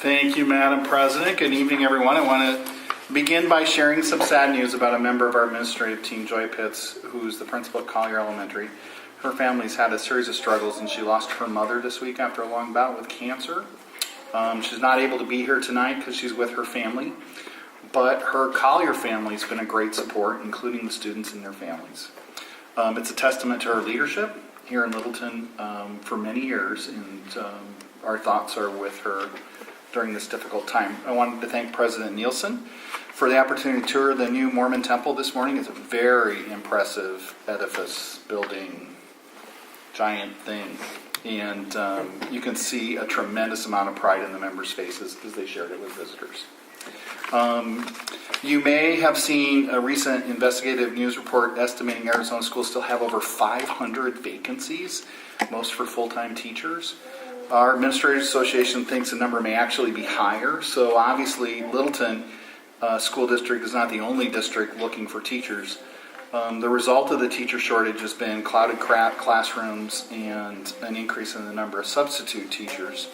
Thank you, Madam President. Good evening, everyone. I want to begin by sharing some sad news about a member of our administrative team, Joy Pitts, who's the principal at Collier Elementary. Her family's had a series of struggles, and she lost her mother this week after a long bout with cancer. She's not able to be here tonight because she's with her family, but her Collier family's been a great support, including the students and their families. It's a testament to her leadership here in Littleton for many years, and our thoughts are with her during this difficult time. I wanted to thank President Nielsen for the opportunity to tour the new Mormon temple this morning. It's a very impressive edifice, building, giant thing. And you can see a tremendous amount of pride in the members' faces as they shared it with visitors. You may have seen a recent investigative news report estimating Arizona schools still have over 500 vacancies, most for full-time teachers. Our Administrators Association thinks the number may actually be higher. So obviously Littleton School District is not the only district looking for teachers. The result of the teacher shortage has been clouded classrooms and an increase in the number of substitute teachers.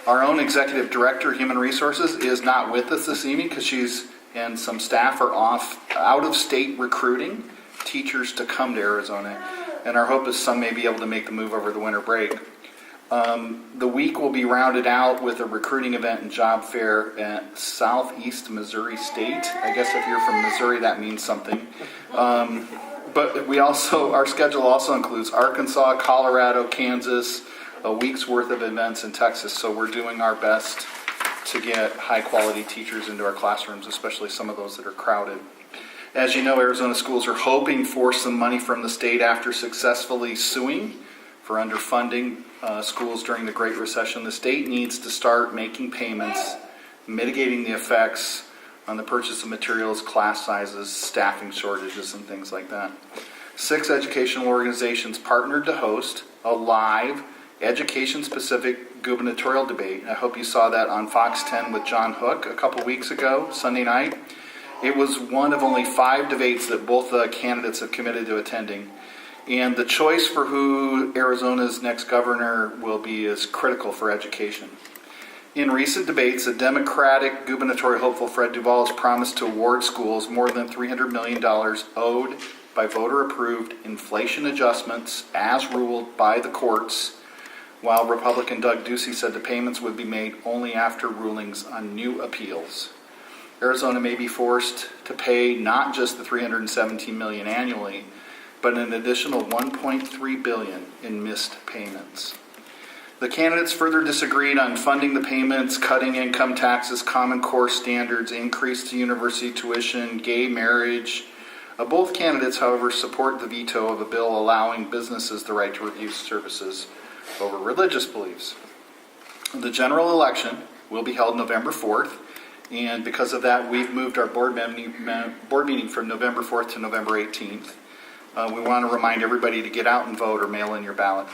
Our own Executive Director, Human Resources, is not with us this evening because she's and some staff are off out-of-state recruiting teachers to come to Arizona. And our hope is some may be able to make the move over the winter break. The week will be rounded out with a recruiting event and job fair at Southeast Missouri State. I guess if you're from Missouri, that means something. But our schedule also includes Arkansas, Colorado, Kansas, a week's worth of events in Texas. So we're doing our best to get high quality teachers into our classrooms, especially some of those that are crowded. As you know, Arizona schools are hoping for some money from the state after successfully suing for underfunding schools during the Great Recession. The state needs to start making payments, mitigating the effects on the purchase of materials, class sizes, staffing shortages, and things like that. 6 educational organizations partnered to host a live education-specific gubernatorial debate. I hope you saw that on Fox 10 with John Hook a couple weeks ago, Sunday night. It was one of only 5 debates that both candidates have committed to attending. And the choice for who Arizona's next governor will be is critical for education. In recent debates, a Democratic gubernatorial hopeful, Fred Duvall, has promised to award schools more than $300 million owed by voter-approved inflation adjustments as ruled by the courts, while Republican Doug Ducey said the payments would be made only after rulings on new appeals. Arizona may be forced to pay not just the $317 million annually, but an additional $1.3 billion in missed payments. The candidates further disagreed on funding the payments, cutting income taxes, common core standards, increase to university tuition, gay marriage. Both candidates, however, support the veto of a bill allowing businesses the right to refuse services over religious beliefs. The general election will be held November 4th, and because of that, we've moved our board meeting from November 4th to November 18th. We want to remind everybody to get out and vote or mail in your ballot.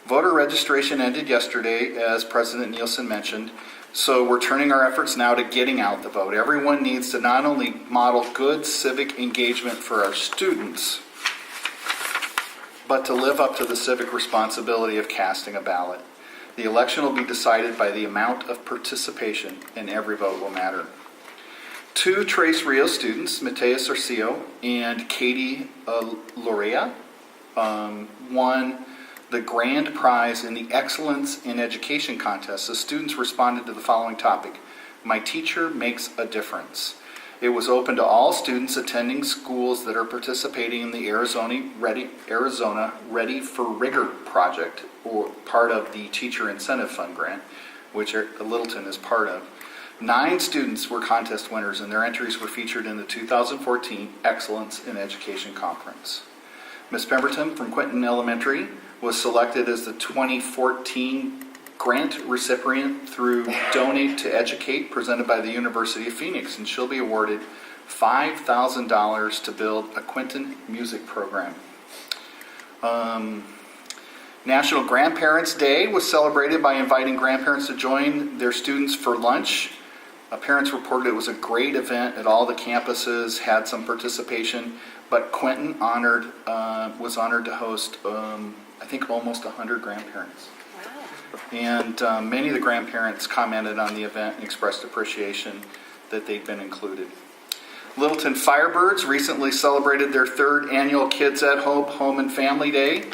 Voter registration ended yesterday, as President Nielsen mentioned, so we're turning our efforts now to getting out the vote. Everyone needs to not only model good civic engagement for our students, but to live up to the civic responsibility of casting a ballot. The election will be decided by the amount of participation, and every vote will matter. 2 Tres Rios students, Mateus Arcio and Katie Lorea, won the grand prize in the Excellence in Education contest. The students responded to the following topic: "My teacher makes a difference." It was open to all students attending schools that are participating in the Arizona Ready for Rigor project, or part of the Teacher Incentive Fund grant, which Littleton is part of. 9 students were contest winners, and their entries were featured in the 2014 Excellence in Education Conference. Ms. Pemberton from Quinton Elementary was selected as the 2014 grant recipient through Donate to Educate, presented by the University of Phoenix, and she'll be awarded $5,000 to build a Quinton music program. National Grandparents' Day was celebrated by inviting grandparents to join their students for lunch. Parents reported it was a great event at all the campuses, had some participation, but Quinton was honored to host, I think, almost 100 grandparents. Wow. And many of the grandparents commented on the event and expressed appreciation that they'd been included. Littleton Firebirds recently celebrated their third annual Kids at Home and Family Day.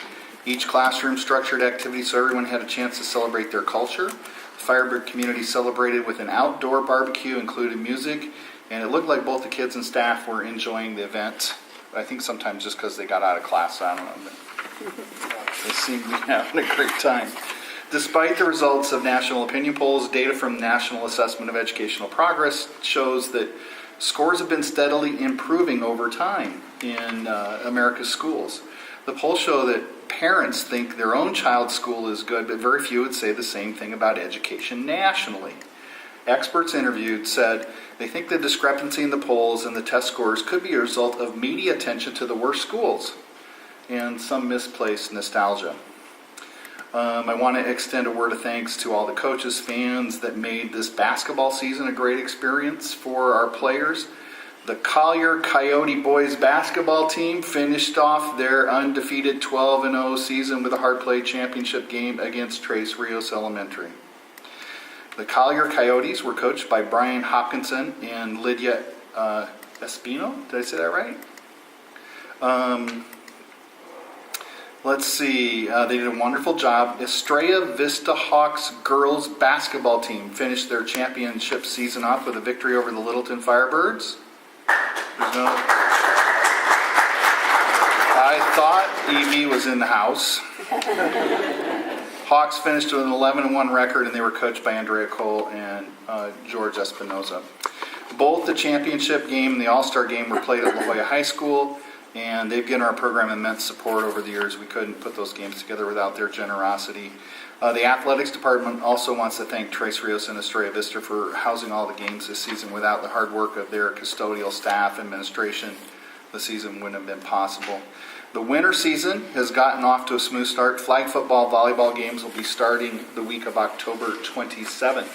Each classroom structured activity so everyone had a chance to celebrate their culture. The Firebird community celebrated with an outdoor barbecue, included music, and it looked like both the kids and staff were enjoying the event. I think sometimes just because they got out of class, I don't know. But they seemed to be having a great time. Despite the results of national opinion polls, data from National Assessment of Educational Progress shows that scores have been steadily improving over time in America's schools. The polls show that parents think their own child's school is good, but very few would say the same thing about education nationally. Experts interviewed said they think the discrepancy in the polls and the test scores could be a result of media attention to the worst schools and some misplaced nostalgia. I want to extend a word of thanks to all the coaches, fans that made this basketball season a great experience for our players. The Collier Coyote boys basketball team finished off their undefeated 12-0 season with a hard play championship game against Tres Rios Elementary. The Collier Coyotes were coached by Brian Hopkinson and Lydia Espino. Did I say that right? Let's see. They did a wonderful job. Estrella Vista Hawks girls basketball team finished their championship season off with a victory over the Littleton Firebirds. I thought Evie was in the house. Hawks finished with an 11-1 record, and they were coached by Andrea Cole and George Espinoza. Both the championship game and the All-Star game were played at La Jolla High School, and they've given our program immense support over the years. We couldn't put those games together without their generosity. The athletics department also wants to thank Tres Rios and Estrella Vista for housing all the games this season. Without the hard work of their custodial staff, administration, the season wouldn't have been possible. The winter season has gotten off to a smooth start. Flag football, volleyball games will be starting the week of October 27th.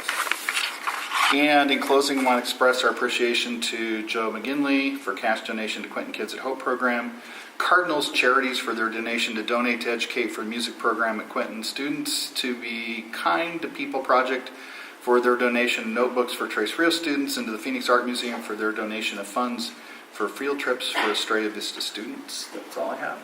And in closing, I want to express our appreciation to Joe McGinley for cash donation to Quentin Kids at Hope program, Cardinals Charities for their donation to donate to educate for the music program at Quentin, students to Be Kind to People Project for their donation of notebooks for Tres Rios students, and to the Phoenix Art Museum for their donation of funds for field trips for Estrella Vista students. That's all I have.